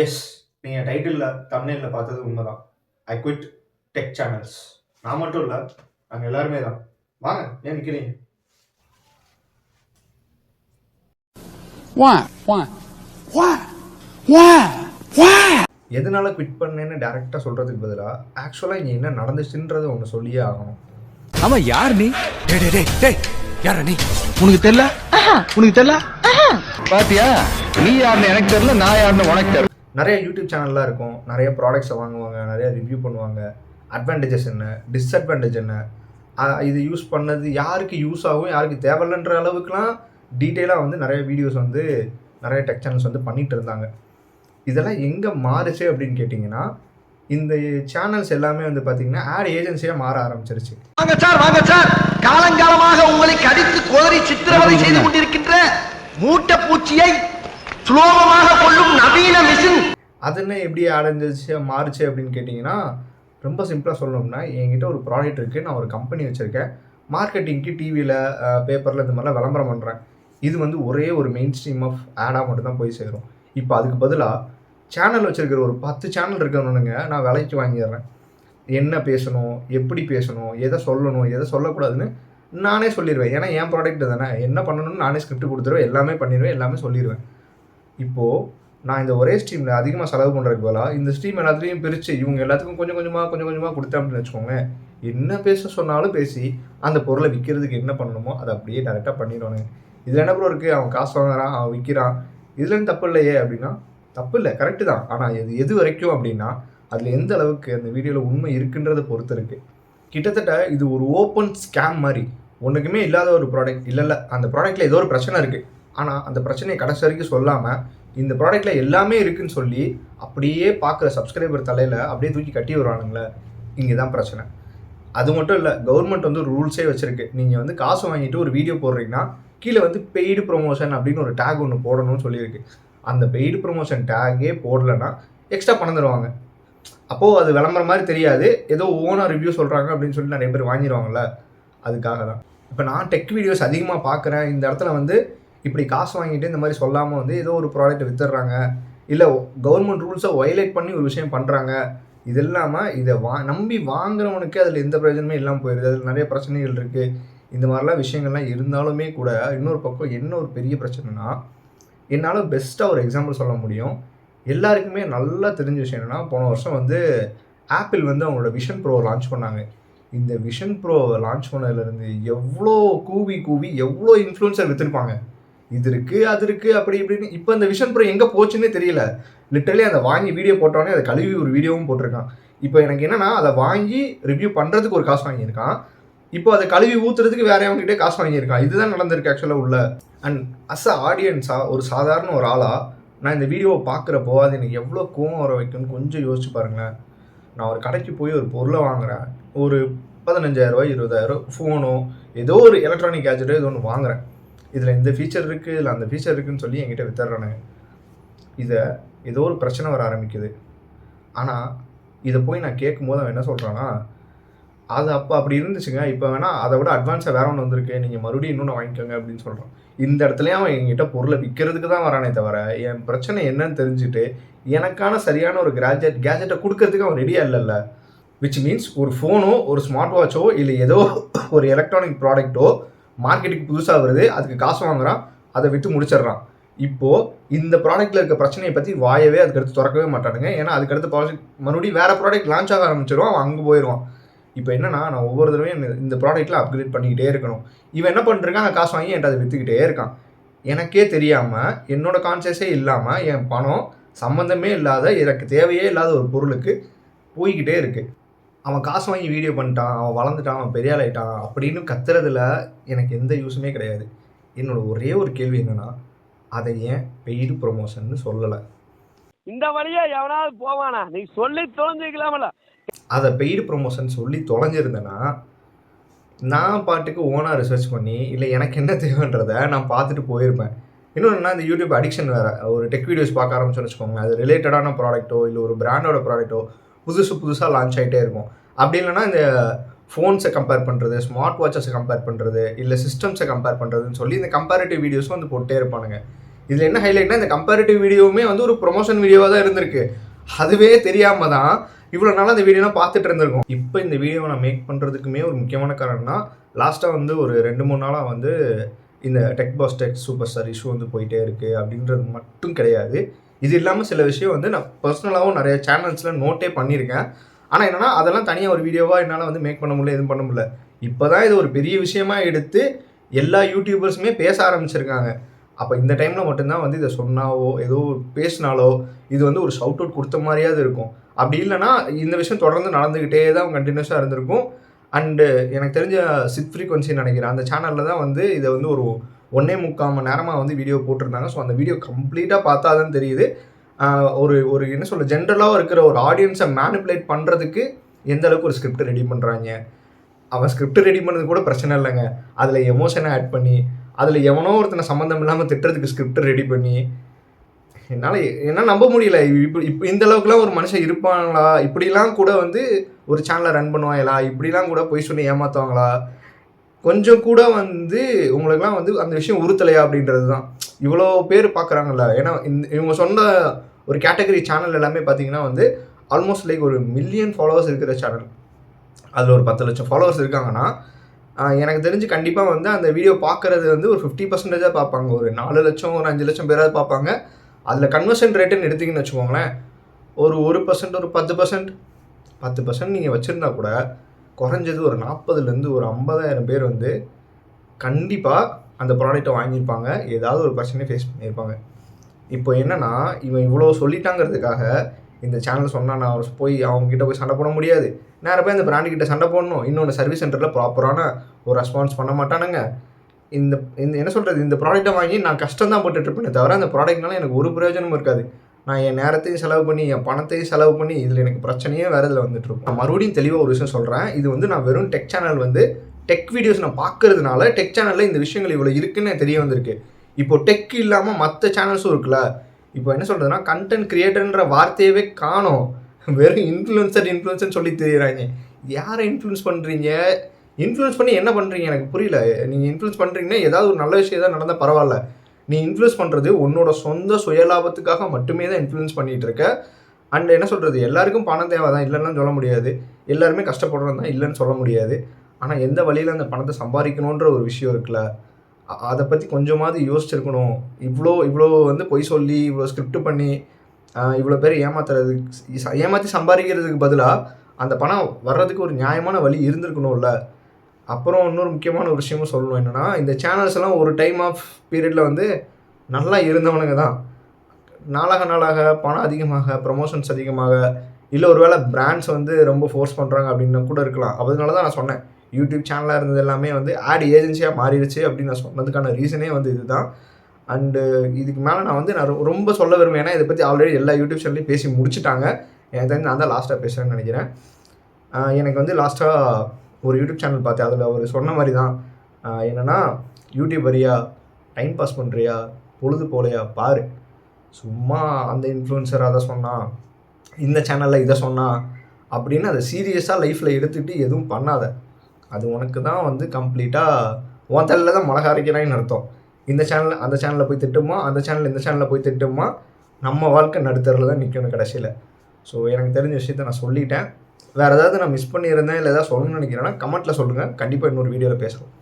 S. நீங்க டைட்டில்ல, தம்ப்நெயில்ல பார்த்தது உண்மதான். I quit tech channels. நான் மட்டும் இல்ல, நாங்க எல்லாருமே தான். வாங்க, ஏன் நிக்கிறீங்க? எதனால குவிட் பண்ணேன்னு டைரக்ட்டா சொல்றதுக்கு பதிலா, ஆக்சுவலா இங்க என்ன நடந்துச்சுன்றத ஒண்ணு சொல்லியே ஆகணும். ஆமா, யார் நீ? டேய் டேய் டேய், யாரா நீ? உனக்கு தெரியல? உனக்கு தெரியல? பாத்தியா? நீ யாருன்னு எனக்கு தெரியல, நான் யாருன்னு உனக்கு தெரியல. நிறைய யூடியூப் சேனல்லாம் இருக்கும். நிறைய ப்ராடக்ட்ஸை வாங்குவாங்க, நிறைய ரிவ்யூ பண்ணுவாங்க. அட்வான்டேஜஸ் என்ன, டிஸ்அட்வான்டேஜ் என்ன, இது யூஸ் பண்ணது யாருக்கு யூஸ் ஆகும், யாருக்கு தேவையில்லைன்ற அளவுக்குலாம் டீட்டெயிலாக வந்து நிறைய வீடியோஸ் வந்து நிறைய டெக் சேனல்ஸ் வந்து பண்ணிகிட்டு இருந்தாங்க. இதெல்லாம் எங்கே மாறுச்சு அப்படின்னு கேட்டிங்கன்னா, இந்த சேனல்ஸ் எல்லாமே வந்து பார்த்தீங்கன்னா ஆட் ஏஜென்சியாக மாற ஆரம்பிச்சிருச்சு. வாங்க சார், வாங்க சார், காலங்காலமாக உங்களை கடித்து கோரி சித்திரவதை செய்து கொண்டிருக்கின்ற மூட்டை பூச்சியை சுலோகமாக கொள்ளும் நவீன மிஷின். அதுன்னு எப்படி அடைஞ்சிச்சு மாறுச்சு அப்படின்னு கேட்டிங்கன்னா, ரொம்ப சிம்பிளாக சொல்லணும்னா, என்கிட்ட ஒரு ப்ராடக்ட் இருக்குது, நான் ஒரு கம்பெனி வச்சுருக்கேன், மார்க்கெட்டிங்க்கு டிவியில் பேப்பரில் இந்த மாதிரிலாம் விளம்பரம் பண்ணுறேன். இது வந்து ஒரே ஒரு மெயின் ஸ்ட்ரீம் ஆஃப் ஆடாக மட்டும் தான் போய் சேரும். இப்போ அதுக்கு பதிலாக சேனல் வச்சுருக்கிற ஒரு 10 சேனல் இருக்கணுங்க, நான் விலைக்கு வாங்கிடுறேன். என்ன பேசணும், எப்படி பேசணும், எதை சொல்லணும், எதை சொல்லக்கூடாதுன்னு நானே சொல்லிடுவேன். ஏன்னா என் ப்ராடக்ட் தானே, என்ன பண்ணணும்னு நானே ஸ்கிரிப்ட் கொடுத்துருவேன், எல்லாமே பண்ணிடுவேன், எல்லாமே சொல்லிடுவேன். இப்போது நான் இந்த ஒரே ஸ்ட்ரீமில் அதிகமாக செலவு பண்ணுறதுக்கு பதிலாக இந்த ஸ்ட்ரீம் எல்லாத்துலேயும் பிரித்து இவங்க எல்லாத்துக்கும் கொஞ்சம் கொஞ்சமாக கொடுத்தேன் அப்படின்னு வச்சுக்கோங்க, என்ன பேச சொன்னாலும் பேசி அந்த பொருளை விற்கிறதுக்கு என்ன பண்ணணுமோ அதை அப்படியே டேரெக்டாக பண்ணிடுவானுங்க. இதில் என்ன ப்ரோ இருக்குது, அவன் காசு வாங்குறான், அவன் விற்கிறான், இதுலேருந்து தப்பு இல்லையே அப்படின்னா, தப்பு இல்லை, கரெக்டு தான். ஆனால் எது வரைக்கும் அப்படின்னா, அதில் எந்த அளவுக்கு அந்த வீடியோவில் உண்மை இருக்குன்றதை பொறுத்து இருக்குது. கிட்டத்தட்ட இது ஒரு ஓப்பன் ஸ்கேம் மாதிரி. ஒன்றுக்குமே இல்லாத ஒரு ப்ராடக்ட், இல்லை அந்த ப்ராடக்ட்டில் ஏதோ ஒரு பிரச்சனை இருக்குது, ஆனால் அந்த பிரச்சனையை கடைசி வரைக்கும் சொல்லாமல் இந்த ப்ராடக்ட்டில் எல்லாமே இருக்குதுன்னு சொல்லி அப்படியே பார்க்குற சப்ஸ்கிரைபர் தலையில் அப்படியே தூக்கி கட்டி வருவானுங்களே, இங்கே தான் பிரச்சனை. அது மட்டும் இல்லை, கவர்மெண்ட் வந்து ரூல்ஸே வச்சுருக்கு. நீங்கள் வந்து காசு வாங்கிட்டு ஒரு வீடியோ போடுறீங்கன்னா கீழே வந்து பெய்டு ப்ரொமோஷன் அப்படின்னு ஒரு டேக் ஒன்று போடணும்னு சொல்லியிருக்கு. அந்த பெய்டு ப்ரொமோஷன் டேக்கே போடலைன்னா எக்ஸ்ட்ரா பணம் தருவாங்க. அப்போது அது விளம்பரம் மாதிரி தெரியாது, ஏதோ ஓனாக ரிவ்யூ சொல்கிறாங்க அப்படின்னு சொல்லி நிறைய பேர் வாங்கிடுவாங்கள்ல, அதுக்காக தான். இப்போ நான் டெக் வீடியோஸ் அதிகமாக பார்க்குறேன், இந்த இடத்துல வந்து இப்படி காசு வாங்கிட்டு இந்த மாதிரி சொல்லாமல் வந்து ஏதோ ஒரு ப்ராடக்ட்டை வித்துடுறாங்க, இல்லை கவர்மெண்ட் ரூல்ஸை வயலேட் பண்ணி ஒரு விஷயம் பண்ணுறாங்க. இது இல்லாமல் இதை நம்பி வாங்குறவனுக்கு அதில் எந்த பிரயோஜனமே இல்லாமல் போயிடுது. அதில் நிறைய பிரச்சனைகள் இருக்குது. இந்த மாதிரிலாம் விஷயங்கள்லாம் இருந்தாலுமே கூட இன்னொரு பக்கம் என்ன ஒரு பெரிய பிரச்சனைனா, என்னால் பெஸ்ட்டாக ஒரு எக்ஸாம்பிள் சொல்ல முடியும். எல்லாருக்குமே நல்லா தெரிஞ்ச விஷயம் என்னென்னா, போன வருஷம் வந்து ஆப்பிள் வந்து அவங்களோட விஷன் ப்ரோ லான்ச் பண்ணாங்க. இந்த விஷன் ப்ரோவை லான்ச் பண்ணதுலேருந்து எவ்வளோ கூவி எவ்வளோ இன்ஃப்ளூயன்சர் விற்றுருப்பாங்க. இது இருக்குது, அது இருக்குது, அப்படி இப்படின்னு. இப்போ இந்த விஷன் ப்ரோ எங்கே போச்சுன்னே தெரியல. லிட்டரலி அதை வாங்கி வீடியோ போட்டோடனே அதை கழுவி ஒரு வீடியோவும் போட்டிருக்கான். இப்போ எனக்கு என்னென்னா, அதை வாங்கி ரிவ்யூ பண்ணுறதுக்கு ஒரு காசு வாங்கியிருக்கான், இப்போ அதை கழுவி ஊற்றுறதுக்கு வேற அவங்ககிட்டே காசு வாங்கியிருக்கான். இதுதான் நடந்திருக்கு ஆக்சுவலாக உள்ள. அண்ட் அஸ் அ ஆடியன்ஸாக, ஒரு சாதாரண ஒரு ஆளாக நான் இந்த வீடியோவை பார்க்குறப்போ அது எனக்கு எவ்வளோ கோவம் வர வைக்கும்னு கொஞ்சம் யோசிச்சு பாருங்களேன். நான் ஒரு கடைக்கு போய் ஒரு பொருளை வாங்குகிறேன், ஒரு 15,000 20,000 ஃபோனோ ஏதோ ஒரு எலக்ட்ரானிக் கேஜெட்டோ ஏதோ ஒன்று வாங்குகிறேன். இதில் இந்த ஃபீச்சர் இருக்குது, இல்லை அந்த ஃபீச்சர் இருக்குதுன்னு சொல்லி என்கிட்ட வித்துடுறானுங்க. இதை ஏதோ ஒரு பிரச்சனை வர ஆரம்பிக்குது. ஆனால் இதை போய் நான் கேட்கும்போது அவன் என்ன சொல்கிறான்னா, அது அப்போ அப்படி இருந்துச்சுங்க, இப்போ வேணால் அதை விட அட்வான்ஸாக வேறு ஒன்று வந்திருக்கு, நீங்கள் மறுபடியும் இன்னொன்று வாங்கிக்கோங்க அப்படின்னு சொல்கிறான். இந்த இடத்துலையும் அவன் என்கிட்ட பொருளை விற்கிறதுக்கு தான் வரானே தவிர, என் பிரச்சனை என்னன்னு தெரிஞ்சுட்டு எனக்கான சரியான ஒரு கேஜெட்டை கொடுக்கறதுக்கு அவன் ரெடியாக இல்லைல்ல. விச் மீன்ஸ் ஒரு ஃபோனோ, ஒரு ஸ்மார்ட் வாட்சோ, இல்லை ஏதோ ஒரு எலக்ட்ரானிக் ப்ராடக்ட்டோ மார்க்கெட்டுக்கு புதுசாக வருது, அதுக்கு காசு வாங்குறான், அதை விற்று முடிச்சிடுறான். இப்போது இந்த ப்ராடக்ட்டில் இருக்க பிரச்சனையை பற்றி வாயவே அதுக்கடுத்து திறக்கவே மாட்டானுங்க. ஏன்னா அதுக்கடுத்து ப்ராடக்ட் மறுபடியும் வேறு ப்ராடக்ட் லான்ச் ஆக ஆரம்பிச்சிடும், அவன் அங்கே போயிடுவான். இப்போ என்னன்னா, நான் ஒவ்வொரு தடவையும் இந்த ப்ராடக்ட்டில் அப்கிரேட் பண்ணிக்கிட்டே இருக்கணும். இவன் என்ன பண்ணிருக்கான், காசு வாங்கி என்கிட்ட அதை விற்றுக்கிட்டே இருக்கான். எனக்கே தெரியாமல், என்னோட கான்சியஸே இல்லாமல் என் பணம் சம்மந்தமே இல்லாத, எனக்கு தேவையே இல்லாத ஒரு பொருளுக்கு போய்கிட்டே இருக்குது. அவன் காசு வாங்கி வீடியோ பண்ணிட்டான், அவன் வளர்ந்துட்டான், அவன் பெரிய ஆள் ஆகிட்டான் அப்படின்னு கத்துறதுல எனக்கு எந்த யூஸுமே கிடையாது. என்னோட ஒரே ஒரு கேள்வி என்னென்னா, அதை ஏன் பெய்டு ப்ரொமோஷன்னு சொல்லலை? இந்த வழியா எவனாவது போவானா? நீ சொல்லி தொலைஞ்சிக்கலாமல. அதை பெய்டு ப்ரொமோஷன் சொல்லி தொலைஞ்சிருந்தேன்னா, நான் பாட்டுக்கு ஓனாக ரிசர்ச் பண்ணி, இல்லை எனக்கு என்ன தேவைன்றதை நான் பார்த்துட்டு போயிருப்பேன். இன்னொன்னா, இந்த யூடியூப் அடிக்ஷன் வேறு. ஒரு டெக் வீடியோஸ் பார்க்க ஆரம்பிச்சோன்னு வச்சுக்கோங்களேன், அது ரிலேட்டடான ப்ராடக்ட்டோ இல்லை ஒரு பிராண்டோட ப்ராடக்ட்டோ புதுசாக லான்ச் ஆகிட்டே இருக்கும். அப்படி இல்லைனா இந்த ஃபோன்ஸை கம்பேர் பண்ணுறது, ஸ்மார்ட் வாட்சஸை கம்பேர் பண்ணுறது, இல்லை சிஸ்டம்ஸை கம்பேர் பண்ணுறதுன்னு சொல்லி இந்த கம்பேரிட்டிவ் வீடியோஸும் வந்து போட்டே இருப்பானுங்க. இதில் என்ன ஹைலைட்னா இந்த கம்பேரிட்டிவ் வீடியோவுமே வந்து ஒரு ப்ரொமோஷன் வீடியோவாக தான் இருந்திருக்கு. அதுவே தெரியாமல் தான் இவ்வளோ நாளாக அந்த வீடியோலாம் பார்த்துட்டு இருந்திருக்கோம். இப்போ இந்த வீடியோவை நான் மேக் பண்ணுறதுக்குமே ஒரு முக்கியமான காரணம்னா லாஸ்ட்டாக வந்து ஒரு 2-3 நாளாக வந்து இந்த tech pass tech super star issue வந்து போயிட்டே இருக்குது அப்படின்றது மட்டும் கிடையாது. இது இல்லாமல் சில விஷயம் வந்து நான் பர்சனலாகவும் நிறைய சேனல்ஸில் நோட்டே பண்ணியிருக்கேன். ஆனால் என்னென்னா அதெல்லாம் தனியாக ஒரு வீடியோவாக என்னால் வந்து மேக் பண்ண முடியல, எதுவும் பண்ண முடியல. இப்போ தான் இது ஒரு பெரிய விஷயமா எடுத்து எல்லா யூடியூபர்ஸுமே பேச ஆரம்பிச்சிருக்காங்க. அப்போ இந்த டைமில் மட்டும்தான் வந்து இதை சொன்னாவோ ஏதோ பேசினாலோ இது வந்து ஒரு ஷவுட் அவுட் கொடுத்த மாதிரியாவது இருக்கும். அப்படி இல்லைனா இந்த விஷயம் தொடர்ந்து நடந்துக்கிட்டே தான் கண்டினியூஸாக இருந்திருக்கும். அண்டு எனக்கு தெரிஞ்ச சிட் ஃப்ரீக்வன்சின்னு நினைக்கிறேன், அந்த சேனலில் தான் வந்து இதை வந்து ஒரு 1.25 மணி நேரமாக வந்து வீடியோ போட்டிருந்தாங்க. ஸோ அந்த வீடியோ கம்ப்ளீட்டாக பார்த்தா தான் தெரியுது ஒரு என்ன சொல்ல ஜென்ரலாக இருக்கிற ஒரு ஆடியன்ஸை மேனிப்புலேட் பண்ணுறதுக்கு எந்த அளவுக்கு ஒரு ஸ்கிரிப்ட் ரெடி பண்ணுறாங்க. அவன் ஸ்கிரிப்ட் ரெடி பண்ணது கூட பிரச்சனை இல்லைங்க, அதில் எமோஷனை ஆட் பண்ணி அதில் எவனோ ஒருத்தனை சம்மந்தம் இல்லாமல் திட்டுறதுக்கு ஸ்கிரிப்ட் ரெடி பண்ணி என்னால் நம்ப முடியல. இப்போ இந்த அளவுக்குலாம் ஒரு மனுஷன் இருப்பாங்களா? இப்படிலாம் கூட வந்து ஒரு சேனலை ரன் பண்ணுவாங்களா? இப்படிலாம் கூட போய் சொல்லி ஏமாற்றுவாங்களா? கொஞ்சம் கூட வந்து உங்களுக்குலாம் வந்து அந்த விஷயம் உறுத்தலையா அப்படின்றது தான். இவ்வளோ பேர் பார்க்குறாங்கல்ல. ஏன்னா இவங்க சொன்ன ஒரு கேட்டகரி சேனல் எல்லாமே பார்த்தீங்கன்னா வந்து ஆல்மோஸ்ட் லைக் ஒரு 1 மில்லியன் ஃபாலோவர்ஸ் இருக்கிற சேனல். அதில் ஒரு 10 லட்சம் ஃபாலோவர்ஸ் இருக்காங்கன்னா எனக்கு தெரிஞ்சு கண்டிப்பாக வந்து அந்த வீடியோ பார்க்குறது வந்து ஒரு 50% பார்ப்பாங்க. ஒரு 4 லட்சம் ஒரு 5 லட்சம் பேராவது பார்ப்பாங்க. அதில் கன்வர்ஷன் ரேட்டுன்னு எடுத்திங்கன்னு வச்சுக்கோங்களேன், ஒரு 1% ஒரு 10% நீங்கள் வச்சுருந்தா கூட குறைஞ்சது ஒரு 40,000 ஒரு 50,000 பேர் வந்து கண்டிப்பாக அந்த ப்ராடக்ட்டை வாங்கியிருப்பாங்க. ஏதாவது ஒரு பிரச்சனையை ஃபேஸ் பண்ணியிருப்பாங்க. இப்போ என்னென்னா இவன் இவ்வளோ சொல்லிட்டாங்கிறதுக்காக இந்த சேனல் சொன்னால் நான் போய் அவங்ககிட்ட போய் சண்டை போட முடியாது. நேராக போய் அந்த பிராண்டுக்கிட்ட சண்டை போடணும். இன்னொன்று சர்வீஸ் சென்டரில் ப்ராப்பரான ஒரு ரெஸ்பான்ஸ் பண்ண மாட்டானுங்க. இந்த என்ன சொல்கிறது, இந்த ப்ராடக்ட்டை வாங்கி நான் கஷ்டம் தான் போட்டுட்ருப்பேனே தவிர அந்த ப்ராடக்ட்னால எனக்கு ஒரு பிரயோஜனமும் இருக்காது. நான் என் நேரத்தையும் செலவு பண்ணி என் பணத்தையும் செலவு பண்ணி இதில் எனக்கு பிரச்சனையே வேறு இதில் வந்துட்டுருக்கும். நான் மறுபடியும் தெளிவாக ஒரு விஷயம் சொல்கிறேன். இது வந்து நான் வெறும் டெக் சேனல் வந்து டெக் வீடியோஸ் நான் பார்க்கறதுனால டெக் சேனலில் இந்த விஷயங்கள் இவ்வளோ இருக்குன்னு தெரிய வந்திருக்கு. இப்போ டெக் இல்லாமல் மற்ற சேனல்ஸும் இருக்குல்ல. இப்போ என்ன சொல்கிறதுனா கண்டென்ட் கிரியேட்டர்ன்ற வார்த்தையவே காணோம். வெறும் இன்ஃப்ளூயன்சர்னு சொல்லி தெரியுறாங்க. யாரை இன்ஃப்ளூயன்ஸ் பண்ணுறீங்க? இன்ஃப்ளூயன்ஸ் பண்ணி என்ன பண்ணுறீங்க எனக்கு புரியல. நீங்கள் இன்ஃப்ளூயன்ஸ் பண்ணுறீங்கன்னா ஏதாவது ஒரு நல்ல விஷயம் தான் நடந்தால் பரவாயில்ல. நீ இன்ஃப்ளூயன்ஸ் பண்ணுறது உன்னோட சொந்த சுயலாபத்துக்காக மட்டுமே தான் இன்ஃப்ளூயன்ஸ் பண்ணிகிட்டு இருக்க. அண்ட் என்ன சொல்கிறது, எல்லாருக்கும் பணம் தேவை தான், இல்லைன்னு சொல்ல முடியாது. எல்லாருமே கஷ்டப்படுறது தான், இல்லைன்னு சொல்ல முடியாது. ஆனால் எந்த வழியில் அந்த பணத்தை சம்பாதிக்கணுன்ற ஒரு விஷயம் இருக்குல்ல, அதை பற்றி கொஞ்சமாவது யோசிச்சிருக்கணும். இவ்வளோ வந்து பொய் சொல்லி இவ்வளோ ஸ்கிரிப்ட் பண்ணி இவ்வளோ பேர் ஏமாற்றி சம்பாதிக்கிறதுக்கு பதிலாக அந்த பணம் வர்றதுக்கு ஒரு நியாயமான வழி இருந்திருக்கணும்ல. அப்புறம் இன்னொரு முக்கியமான ஒரு விஷயமும் சொல்லணும். என்னென்னா இந்த சேனல்ஸ் எல்லாம் ஒரு டைம் ஆஃப் பீரியடில் வந்து நல்லா இருந்தவனுங்க தான் நாளாக பணம் அதிகமாக ப்ரமோஷன்ஸ் அதிகமாக இல்லை ஒரு வேளை பிராண்ட்ஸ் வந்து ரொம்ப ஃபோர்ஸ் பண்ணுறாங்க அப்படின்னு கூட இருக்கலாம். அதனால தான் நான் சொன்னேன் யூடியூப் சேனலாக இருந்தது எல்லாமே வந்து ஆட் ஏஜென்சியாக மாறிடுச்சு அப்படின்னு நான் சொன்னதுக்கான ரீசனே வந்து இதுதான். அண்டு இதுக்கு மேலே நான் வந்து ரொம்ப சொல்ல விரும்புவேன். ஏன்னா இதை பற்றி ஆல்ரெடி எல்லா யூடியூப் சேனல்லையும் பேசி முடிச்சுட்டாங்க. எனக்கு தெரிஞ்சு நான் தான் லாஸ்ட்டாக பேசுகிறேன்னு நினைக்கிறேன். எனக்கு வந்து லாஸ்ட்டாக ஒரு யூடியூப் சேனல் பார்த்தேன். அதில் அவர் சொன்ன மாதிரி தான் என்னென்னா, யூடியூப் வரியா, டைம் பாஸ் பண்ணுறியா, பொழுது போலையா பாரு, சும்மா அந்த இன்ஃப்ளூயன்சர் அதை சொன்னான், இந்த சேனலில் இதை சொன்னான் அப்படின்னு அதை சீரியஸாக லைஃப்பில் எடுத்துகிட்டு எதுவும் பண்ணாத. அது உனக்கு தான் வந்து கம்ப்ளீட்டாக உன் தலையில் தான் மிளகா அரைக்கிறான்னு அர்த்தம். இந்த சேனலில் அந்த சேனலில் போய் திட்டுமா, அந்த சேனல் இந்த சேனலில் போய் திட்டுமா, நம்ம வாழ்க்கை நடுத்தரில் தான் நிற்கணும் கடைசியில். ஸோ எனக்கு தெரிஞ்ச விஷயத்த நான் சொல்லிட்டேன். வேறு ஏதாவது நான் மிஸ் பண்ணியிருந்தேன் இல்லை ஏதாவது சொல்லணும்னு நினைக்கிறேன்னா கமெண்ட்டில் சொல்லுங்கள். கண்டிப்பாக இன்னொரு வீடியோவில் பேசுகிறோம்.